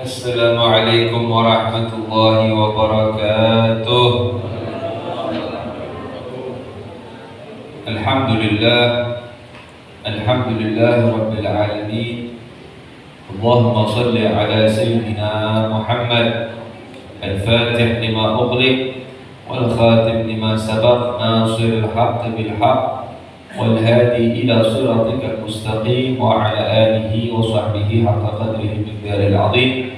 Assalamualaikum warahmatullahi wabarakatuh. Alhamdulillah, alhamdulillah rabbil alamin. Allahumma salli ala sayyidina Muhammad al-fatih lima ughliq wal khatim lima sabaq nasiril haqq bil haqq wal hadi ila siratikal mustaqim wa ala alihi wa sahbihi haqqa qadrihi miqdaril azim.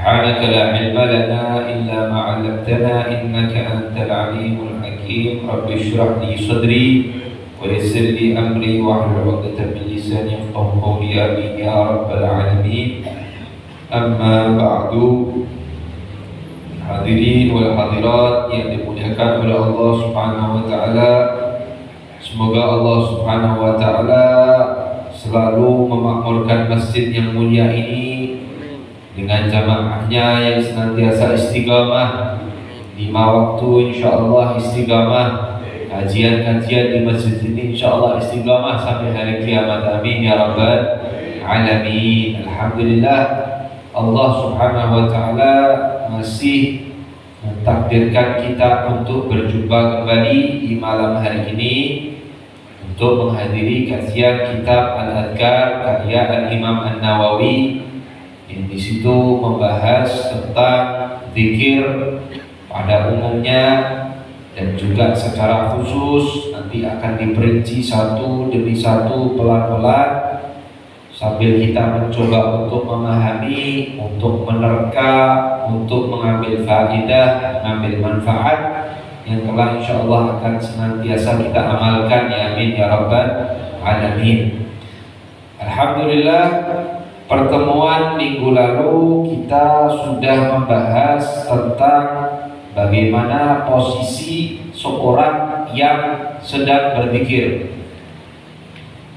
سبحانك لا علم لنا إلا ما علمتنا إنك أنت العليم الحكيم رب اشرح لي صدري ويسر لي أمري واحلل عقدة من لساني يفقهوا قولي آمين يا رب العالمين. أما بعد, hadirin wal hadirat yang dimuliakan oleh Allah Subhanahu wa taala, semoga Allah Subhanahu wa taala selalu memakmurkan masjid yang mulia ini dengan jamaahnya yang senantiasa istiqamah, 5 waktu insyaallah istiqamah, kajian-kajian di masjid ini insyaallah istiqamah sampai hari kiamat, amin ya rabbal alamin. Alhamdulillah, Allah Subhanahu wa taala masih mentakdirkan kita untuk berjumpa kembali di malam hari ini untuk menghadiri kajian kitab Al-Adhkar karya Al-Imam An-Nawawi. Di situ membahas tentang zikir pada umumnya dan juga secara khusus nanti akan diperinci satu demi satu pelan-pelan sambil kita mencoba untuk memahami, untuk menerka, untuk mengambil faedah, mengambil manfaat yang kelak insyaallah akan senantiasa kita amalkan, ya amin ya rabbal alamin. Alhamdulillah, pertemuan minggu lalu kita sudah membahas tentang bagaimana posisi seorang yang sedang berzikir.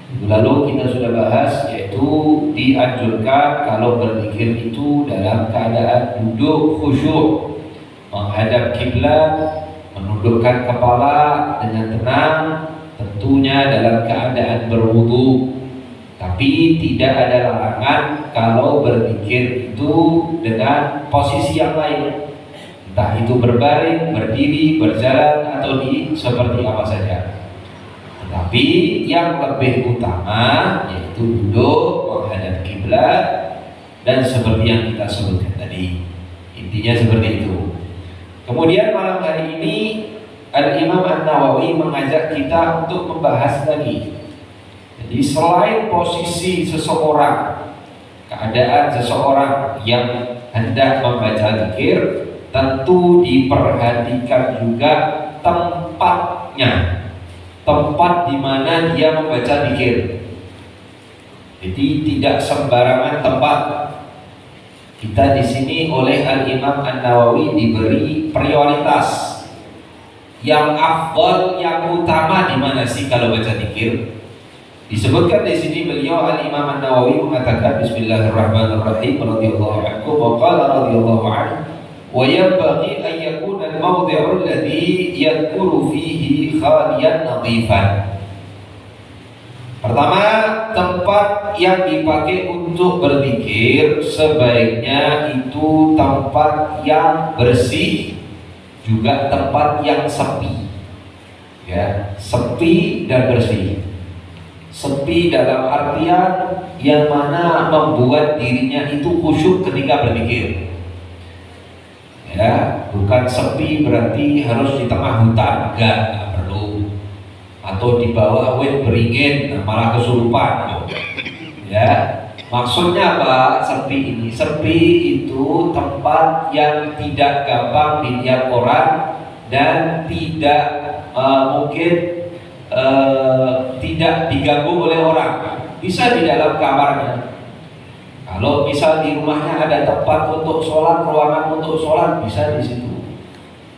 Minggu lalu kita sudah bahas, yaitu dianjurkan kalau berzikir itu dalam keadaan duduk khusyuk, menghadap kiblat, menundukkan kepala dengan tenang, tentunya dalam keadaan berwudu. Tapi tidak ada larangan kalau berzikir itu dengan posisi yang lain, entah itu berbaring, berdiri, berjalan, atau seperti apa saja. Tetapi yang lebih utama yaitu duduk menghadap kiblat dan seperti yang kita sebutkan tadi. Intinya seperti itu. Kemudian malam hari ini Al-Imam An-Nawawi mengajak kita untuk membahas lagi. Jadi selain posisi seseorang, keadaan seseorang yang hendak membaca zikir, tentu diperhatikan juga tempatnya, tempat di mana dia membaca zikir. Jadi tidak sembarangan tempat. Kita di sini oleh Al-Imam An-Nawawi diberi prioritas. Yang afdal, yang utama di mana sih kalau baca zikir? Disebutkan di sini beliau Al-Imam An-Nawawi mengatakan Bismillahirrahmanirrahim radhiyallahu anhu wa qala radhiyallahu anhu wa yanbaghi an yakuna al-mawdi'u alladhi yadhkuru fihi khaliyan nadhifan. Pertama, tempat yang dipakai untuk berzikir sebaiknya itu tempat yang bersih, juga tempat yang sepi. Ya, sepi dan bersih. Sepi dalam artian yang mana membuat dirinya itu khusyuk ketika berzikir. Ya, bukan sepi berarti harus di tengah hutan, enggak perlu. Atau di bawah wit beringin, malah kesurupan. Ya, maksudnya apa? Sepi ini, sepi itu tempat yang tidak gampang dilihat orang dan tidak mungkin tidak diganggu oleh orang. Bisa di dalam kamarnya. Kalau misal di rumahnya ada tempat untuk sholat, ruangan untuk sholat, bisa di situ.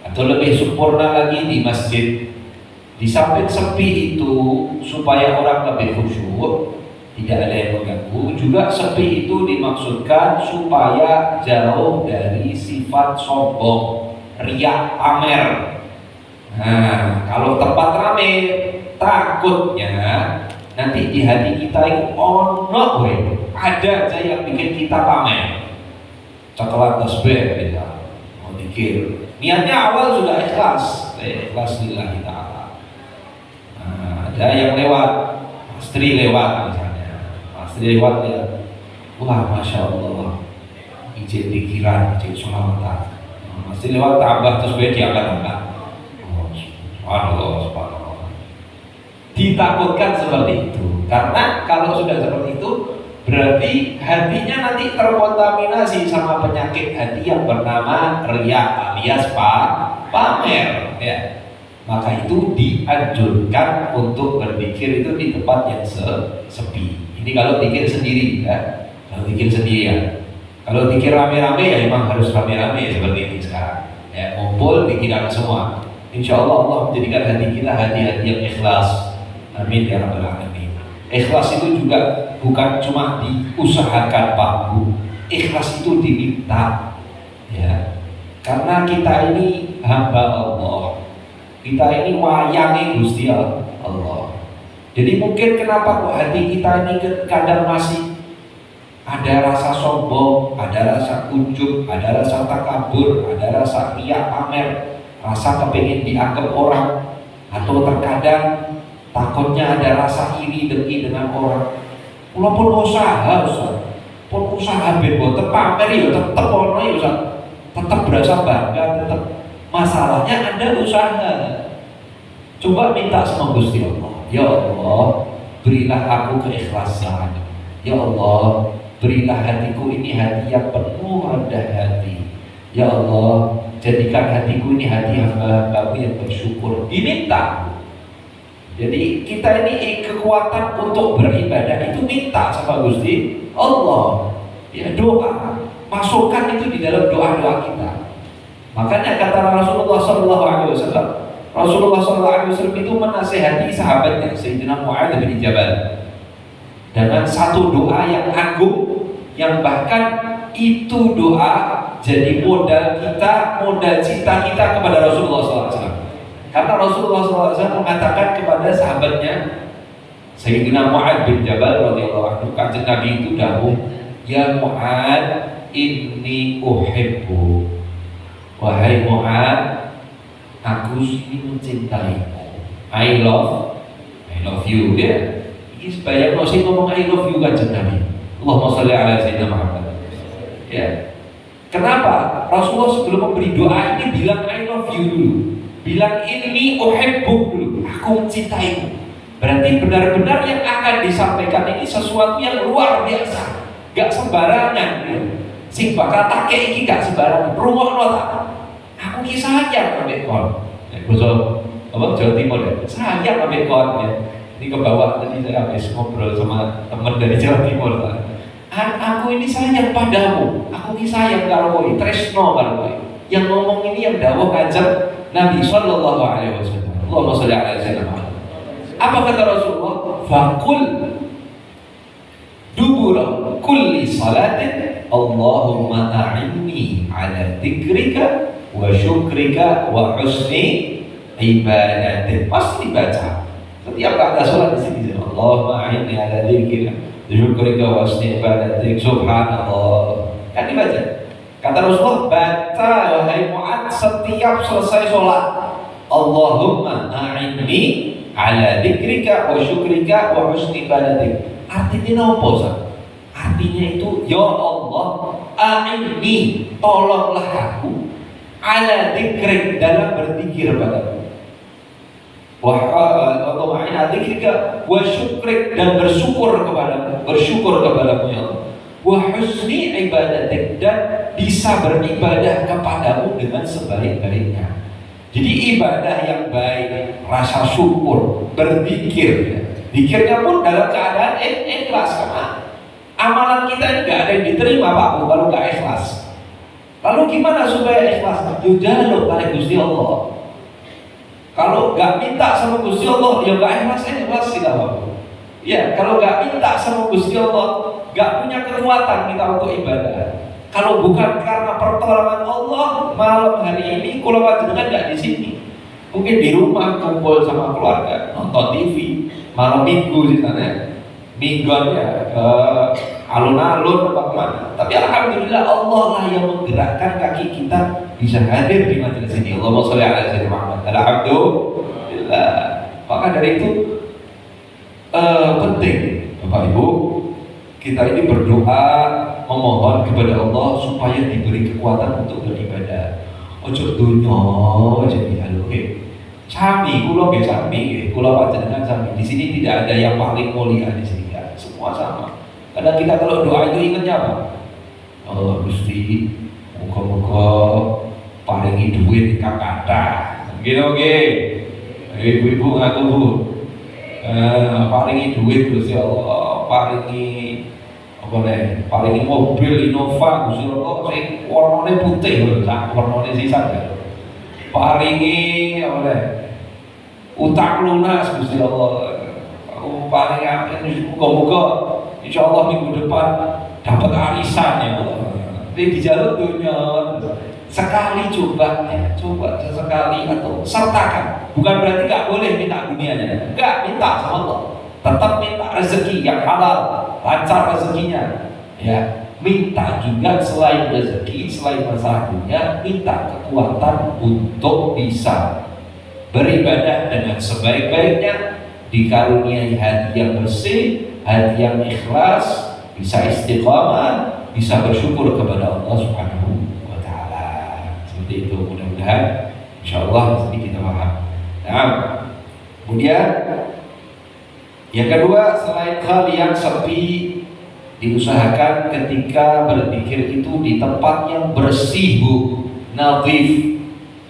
Atau lebih sempurna lagi di masjid. Di samping sepi itu supaya orang lebih khusyuk, tidak ada yang mengganggu. Juga sepi itu dimaksudkan supaya jauh dari sifat sombong, riak, pamer. Nah, kalau tempat ramai, takutnya nanti di hati kita itu ono ada aja yang bikin kita pamer. cakalan tasbih kita mau dikir. Niatnya awal sudah ikhlas, ikhlas lillahi ta'ala. Nah, ada yang lewat, istri lewat misalnya, istri lewat ya, wah masya Allah, izin pikiran, izin sholawatan. Istri lewat tambah tasbih diangkat-angkat. Subhanallah. Ditakutkan seperti itu, karena kalau sudah seperti itu berarti hatinya nanti terkontaminasi sama penyakit hati yang bernama riya alias pamer ya. Maka itu dianjurkan untuk berzikir itu di tempat yang sepi. Ini kalau zikir sendiri ya, kalau zikir sendirian. Kalau zikir rame-rame ya memang harus rame-rame seperti ini sekarang ya, ngumpul zikiran semua. Insya Allah Allah menjadikan hati kita hati-hati yang ikhlas. Amin ya rabbal alamin. Ikhlas itu juga bukan cuma diusahakan Pak Bu. Ikhlas itu diminta ya. Karena kita ini hamba Allah. Kita ini wayangi Gusti Allah. Jadi mungkin kenapa kok hati kita ini kadang masih ada rasa sombong, ada rasa ujub, ada rasa takabur, ada rasa riya pamer, rasa kepengen dianggap orang, atau terkadang takutnya ada rasa iri dengki dengan orang. Walaupun usaha ben boten pamer ya tetep ono ya Ustaz. Tetep berasa bangga, tetep masalahnya ada usaha. Coba minta sama Gusti Allah, ya Allah, berilah aku keikhlasan. Ya Allah, berilah hatiku ini hati yang penuh rendah hati. Ya Allah, jadikan hatiku ini hati hamba-Mu yang bersyukur. Diminta. Jadi kita ini kekuatan untuk beribadah itu minta sama Gusti Allah. Ya doa, masukkan itu di dalam doa-doa kita. Makanya kata Rasulullah SAW, Rasulullah SAW itu menasihati sahabatnya Sayyidina Mu'adz bin Jabal dengan satu doa yang agung, yang bahkan itu doa jadi modal kita, modal cinta kita kepada Rasulullah SAW. Karena Rasulullah SAW mengatakan kepada sahabatnya Sayyidina Mu'adz bin Jabal radhiyallahu anhu, kanjeng Nabi itu dahulu, ya Mu'adz, inni uhibbu. Wahai Mu'adz, aku ini mencintaimu. I love you ya. Ini supaya kalau saya ngomong I love you kanjeng Nabi. Allahumma sholli ala sayyidina Muhammad. Ya. Kenapa? Rasulullah sebelum memberi doa ini bilang I love you dulu. Bilang ini uhibbuk dulu. Aku mencintaimu. Berarti benar-benar yang akan disampaikan ini sesuatu yang luar biasa. Gak sembarangan. Sing bakal take iki gak sembarangan. Rungokno ta. Aku ki sayang ambek kon. Bosok apa Jawa Timur ya. Sayang ambek kon ya. Ini ke bawah tadi saya habis ngobrol sama teman dari Jawa Timur. Aku ini sayang padamu. Aku ini sayang karo kowe, tresno karo kowe. Yang ngomong ini yang dawuh kanjeng Nabi sallallahu alaihi wasallam. Allahumma sholli ala sayyidina Muhammad. Apa kata Rasulullah? Faqul dubura kulli salatin Allahumma a'inni ala dzikrika wa syukrika wa husni ibadatik. Pasti baca. Setiap kata sholat di sini Allahumma a'inni ala dzikrika wa syukrika wa husni ibadatik. Subhanallah. Kan dibaca. Kata Rasulullah, baca wahai Mu'adz setiap selesai sholat, Allahumma a'inni ala dzikrika wa syukrika wa husni ibadatik. Artinya apa Ustaz? Artinya itu, ya Allah, a'inni, tolonglah aku ala dzikrik, dalam berzikir padamu. Allahumma a'inni ala dzikrika wa syukrik, dan bersyukur kepadamu, ya Allah. Wa husni ibadatik, dan bisa beribadah kepadamu dengan sebaik-baiknya. Jadi ibadah yang baik, rasa syukur, berzikir. Zikirnya pun dalam keadaan ikhlas, karena amalan kita ini gak ada yang diterima Pak kalau gak ikhlas. Lalu gimana supaya ikhlas? Jaluk oleh Gusti Allah. Kalau gak minta sama Gusti Allah, ya gak ikhlas kita Pak. Ya, kalau gak minta sama Gusti Allah, gak punya kekuatan kita untuk ibadah. Kalau bukan karena pertolongan Allah, malam hari ini kalau panjenengan gak di sini, mungkin di rumah kumpul sama keluarga, nonton TV, malam minggu di sana, mingguan ya, alun-alun tempat kemana. Tapi alhamdulillah Allah lah yang menggerakkan kaki kita bisa hadir di majelis ini. Allahumma sholli ala sayyidina Muhammad. Alhamdulillah. Maka dari itu penting Bapak Ibu, kita ini berdoa memohon kepada Allah supaya diberi kekuatan untuk beribadah. Ojo dunya aja dihaluke. Sami, kula nggih sami, kula panjenengan sami. Di sini tidak ada yang paling mulia di sini ya. Semua sama. Karena kita kalau doa itu ingatnya apa? Allah Gusti, muga-muga paringi duit kang kathah. Nggih nggih. Ibu-ibu ngaku Bu. Paringi duit Gusti Allah, paringi apa nih? Paringi mobil Innova Gusti Allah sing warnane putih, sak warnane sisan ya. Paringi apa nih? Utang lunas Gusti Allah. Aku paling muga-muga insyaallah minggu depan dapat arisan ya Allah. Ini di jalur dunia sekali coba ya, coba sesekali atau sertakan. Bukan berarti nggak boleh minta dunianya, nggak minta sama Allah. Tetap minta rezeki yang halal, lancar rezekinya. Ya, minta juga selain rezeki, selain masalah dunia, minta kekuatan untuk bisa beribadah dengan sebaik-baiknya, dikaruniai hati yang bersih, hati yang ikhlas, bisa istiqamah, bisa bersyukur kepada Allah Subhanahu wa Ta'ala. Seperti itu, mudah-mudahan insyaallah ini kita paham. Nah, kemudian yang kedua, selain hal yang sepi, diusahakan ketika berzikir itu di tempat yang bersih Bu, nadhif,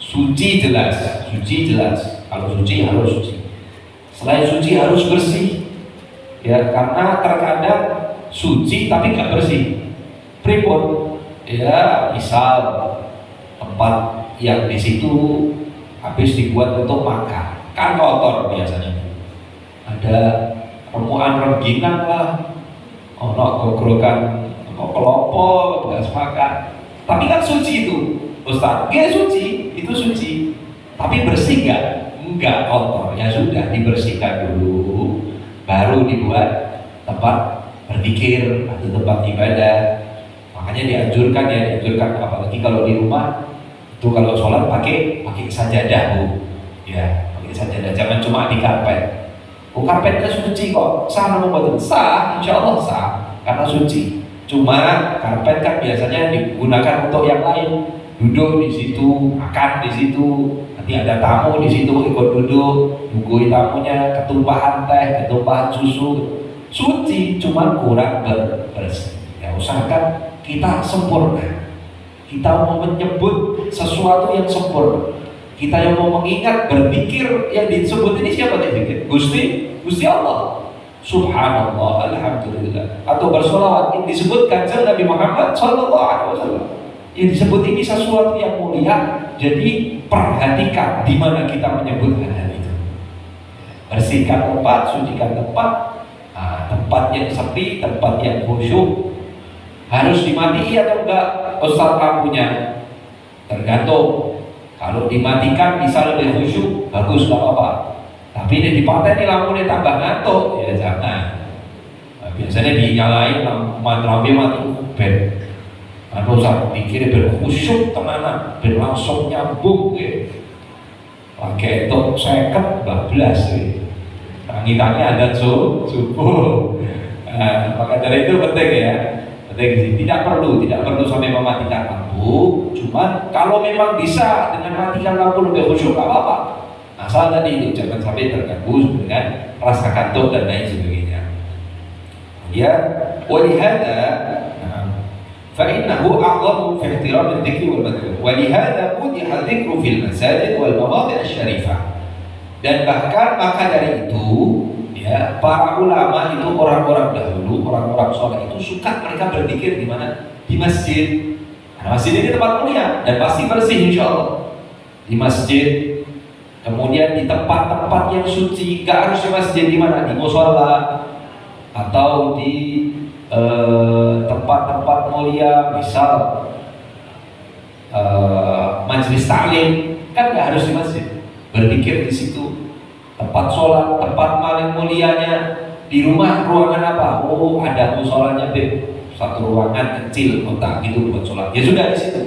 suci jelas. Kalau suci harus suci. Selain suci harus bersih. Ya, karena terkadang suci tapi nggak bersih. Pripun? Ya, misal tempat yang di situ habis dibuat untuk makan, kan kotor biasanya. Ada remuan rengginang lah, ono gogrokan kelopo, bekas makan. Tapi kan suci itu, Ustaz. Ya suci, itu suci. Tapi bersih nggak? Enggak, kotor. Ya sudah, dibersihkan dulu, baru dibuat tempat berzikir atau tempat ibadah. Makanya dianjurkan apalagi kalau di rumah itu kalau sholat pakai sajadah Bu. Ya, pakai sajadah, jangan cuma di karpet. Oh, karpetnya suci kok, sah nama betul? Sah, insya Allah sah, karena suci. Cuma karpet kan biasanya digunakan untuk yang lain. Duduk di situ, makan di situ, nanti ada tamu di situ ikut duduk, nungguin tamunya, ketumpahan teh, ketumpahan susu, suci, cuma kurang bersih. Ya usahakan kita sempurna. Kita mau menyebut sesuatu yang sempurna. Kita yang mau mengingat berzikir yang disebut ini siapa yang zikir? Gusti Allah. Subhanallah, alhamdulillah. Atau bersolawat yang disebut kanjeng Nabi Muhammad sallallahu alaihi wasallam. Yang disebut ini sesuatu yang mulia, jadi perhatikan di mana kita menyebut hal itu. Bersihkan tempat, sucikan tempat, tempat yang sepi, tempat yang khusyuk. Harus dimatiin atau enggak Ustaz lampunya? Tergantung. Kalau dimatikan bisa lebih khusyuk, bagus, enggak apa-apa. Tapi ini dipateni lampunya tambah ngantuk, ya jangan. Biasanya dinyalain lampu mati ben. Anu usah pikir berkhusyuk tenanan, ben langsung nyambung ya. Pakai itu 50 bablas ya. Tangi-tangi ada subuh. Maka dari itu penting ya. Penting sih. Tidak perlu sampai mematikan lampu. Cuma kalau memang bisa dengan matikan lampu lebih khusyuk, gak apa-apa. Asal tadi itu jangan sampai terganggu dengan rasa kantuk dan lain sebagainya. Ya, walihada فإنه أعظم في احترام الذكر والمذكور ولهذا مدح الذكر في المساجد والمواضع الشريفة. Dan bahkan maka dari itu ya, para ulama itu orang-orang dahulu, orang-orang soleh itu suka mereka berzikir di mana? Di masjid. Nah, masjid ini tempat mulia dan pasti bersih insya Allah. Di masjid, kemudian di tempat-tempat yang suci. Gak harus di masjid, di mana? Di mushola atau di tempat-tempat mulia, misal majelis taklim, kan nggak harus di masjid. Berzikir di situ, tempat sholat, tempat paling mulianya di rumah, ruangan apa? Oh, ada musholanya, satu ruangan kecil kotak gitu buat sholat. Ya sudah di situ.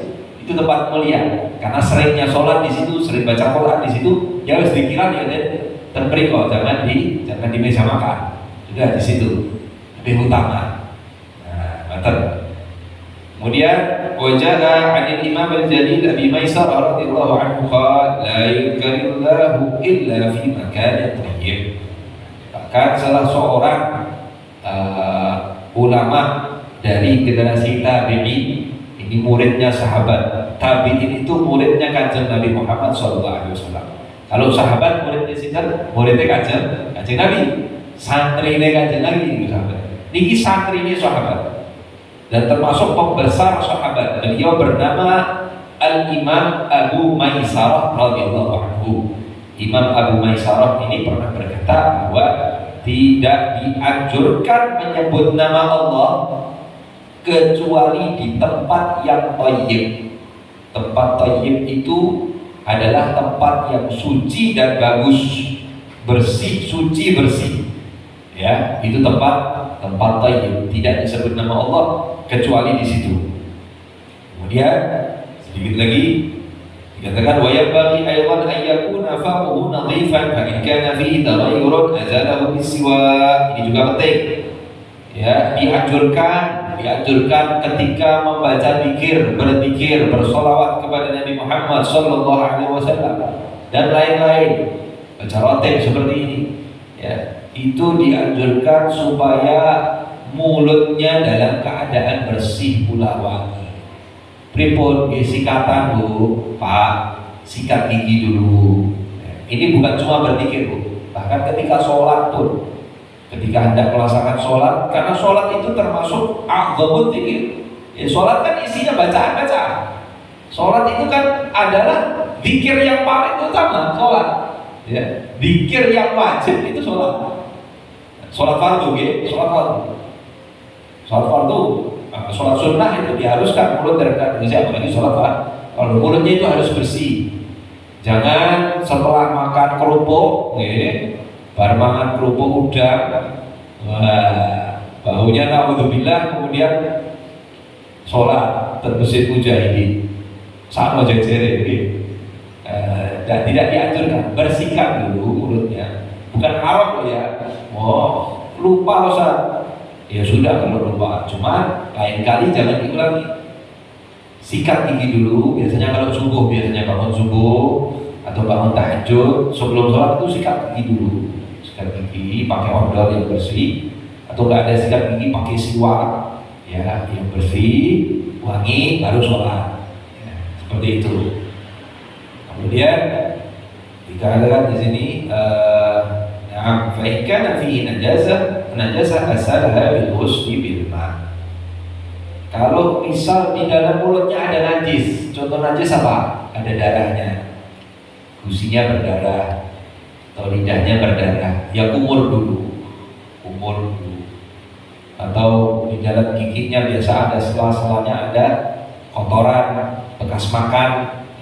Itu tempat mulia. Karena seringnya sholat di situ, sering baca Quran di situ, ya harus dikira ya dan terperiksa, jangan di meja makan. Sudah di situ. Lebih utama. Nah, betul. Kemudian waja'a 'anil Imam al-Jalil Abi Maisar radhiyallahu anhu qala la yukarillahu illa fi makanin thayyib. Bahkan salah seorang ulama dari generasi tabi'in, ini muridnya sahabat. Tabi'in itu muridnya Kanjeng Nabi Muhammad SAW. Kalau sahabat muridnya sinten? Muridnya Kanjeng Nabi. Santrine Kanjeng Nabi sahabat. Niki santrine sahabat. Dan termasuk pembesar sahabat. Beliau bernama Al-Imam Abu Maisarah radhiyallahu anhu. Imam Abu Maisarah ini pernah berkata bahwa tidak dianjurkan menyebut nama Allah kecuali di tempat yang thayyib. Tempat thayyib itu adalah tempat yang suci dan bagus, bersih, suci, bersih. Ya, itu tempat thayyib, tidak disebut nama Allah kecuali di situ. Kemudian sedikit lagi dikatakan wa yabghi aydan an yakuna famuhu nadhifan fa in kana fihi taghayyurun azalahu bis-siwak. Ini juga penting. Ya, dianjurkan ketika membaca zikir, berzikir, bersolawat kepada Nabi Muhammad sallallahu alaihi wasallam dan lain-lain, baca rotib seperti ini. Ya, itu dianjurkan supaya mulutnya dalam keadaan bersih pula wangi. Pripun sikatan Bu, Pak, sikat gigi dulu. Ini bukan cuma berzikir Bu, bahkan ketika sholat pun, ketika hendak melaksanakan sholat, karena sholat itu termasuk a'dhamul dzikir. Ya, sholat kan isinya bacaan-bacaan. Sholat itu kan adalah zikir yang paling utama, sholat. Ya, zikir yang wajib itu sholat. Sholat fardu, sholat fardu, sholat sunnah itu diharuskan mulut dari Indonesia, apalagi sholat fardu. Kalau mulutnya itu harus bersih. Jangan setelah makan kerupuk, baru makan kerupuk udang, baunya naudzubillah, kemudian sholat terbesit mujahidin, sama jejere, dan tidak dianjurkan. Bersihkan dulu mulutnya. Bukan haram ya. Oh, lupa Ustaz. Ya sudah kalau lupa, cuma lain kali jangan diulangi. Sikat gigi dulu, biasanya kalau subuh, biasanya bangun subuh atau bangun tahajud, sebelum sholat itu sikat gigi dulu. Sikat gigi pakai odol yang bersih, atau nggak ada sikat gigi pakai siwak ya yang bersih, wangi, baru sholat. Ya, seperti itu. Kemudian dikatakan di sini fa in kana fihi najasah asalaha bil ghusli bil ma. Kalau misal di dalam mulutnya ada najis, contoh najis apa? Ada darahnya, gusinya berdarah atau lidahnya berdarah, ya kumur dulu. Atau di dalam giginya biasa ada sela-selanya ada kotoran bekas makan,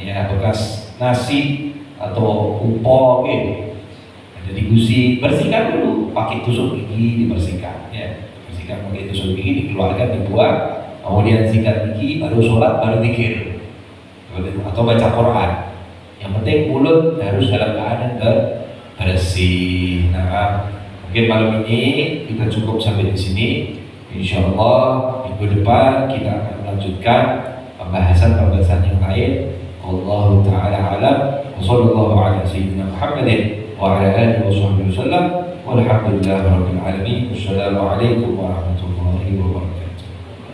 ya bekas nasi atau upo, jadi gusi, bersihkan dulu pakai tusuk gigi, dibersihkan ya, bersihkan pakai tusuk gigi, dikeluarkan, dibuang, kemudian sikat gigi, baru sholat, baru zikir atau baca Quran. Yang penting mulut harus dalam keadaan bersih. Nah, mungkin malam ini kita cukup sampai di sini. Insyaallah minggu depan kita akan melanjutkan pembahasan yang lain. Allahu ta'ala alam. Wassallallahu ala sayyidina Muhammadin وعلى آله وصحبه وسلم والحمد لله رب العالمين والسلام عليكم ورحمة الله وبركاته.